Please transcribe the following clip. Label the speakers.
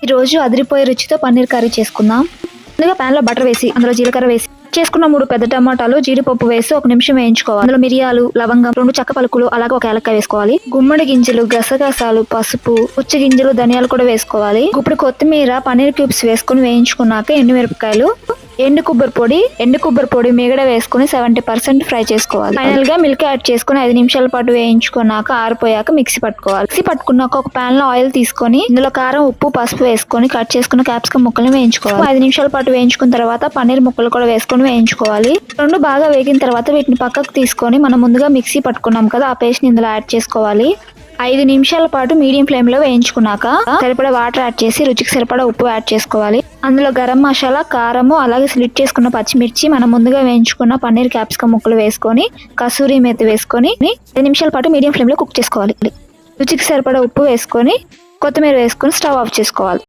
Speaker 1: ఈ రోజు అదిరిపోయే రుచితో పన్నీర్ కర్రీ చేసుకుందాం. ముందుగా పాన్ లో బటర్ వేసి అందులో జీలకర్ర వేసి చేసుకున్న 3 పెద్ద టమాటాలు జీడిపప్పు వేసి 1 నిమిషం వేయించుకోవాలి. అందులో మిరియాలు, లవంగం, 2 చెక్క పలుకులు, అలాగే 1 ఏలక్కాయ వేసుకోవాలి. గుమ్మడి గింజలు, గసగసాలు, పసుపు, పుచ్చి గింజలు, ధనియాలు కూడా వేసుకోవాలి. ఇప్పుడు కొత్తిమీర, పన్నీర్ క్యూబ్స్ వేసుకుని వేయించుకున్నాక ఎండుమిరపకాయలు, ఎండు కొబ్బరి పొడి మీగడ వేసుకుని 70% ఫ్రై చేసుకోవాలి. ఫైనల్ గా మిల్క్ యాడ్ చేసుకుని 5 నిమిషాల పాటు వేయించుకున్నాక ఆరిపోయాక మిక్సీ పట్టుకోవాలి. మిక్సీ పట్టుకున్నాక ఒక పాన్ లో ఆయిల్ తీసుకొని ఇందులో కారం, ఉప్పు, పసుపు వేసుకొని కట్ చేసుకున్న క్యాప్సికం ముక్కలను వేయించుకోవాలి. 5 నిమిషాల పాటు వేయించుకున్న తర్వాత పన్నీర్ ముక్కలు కూడా వేసుకొని వేయించుకోవాలి. 2 బాగా వేగిన తర్వాత వీటిని పక్కకు తీసుకొని మనం ముందుగా మిక్సీ పట్టుకున్నాం కదా, ఆ పేస్ట్ ని ఇందులో యాడ్ చేసుకోవాలి. 5 నిమిషాల పాటు మీడియం ఫ్లేమ్ లో వేయించుకున్నాక సరిపడా వాటర్ యాడ్ చేసి రుచికి సరిపడా ఉప్పు యాడ్ చేసుకోవాలి. అందులో గరం మసాలా, కారము, అలాగే స్లిట్ చేసుకున్న పచ్చిమిర్చి, మనం ముందుగా వేయించుకున్న పన్నీర్ క్యాప్సికం ముక్కలు వేసుకొని కసూరి మేతి వేసుకొని 5 నిమిషాల పాటు మీడియం ఫ్లేమ్ లో కుక్ చేసుకోవాలి. రుచికి సరిపడా ఉప్పు వేసుకొని కొత్తిమీర వేసుకొని స్టవ్ ఆఫ్ చేసుకోవాలి.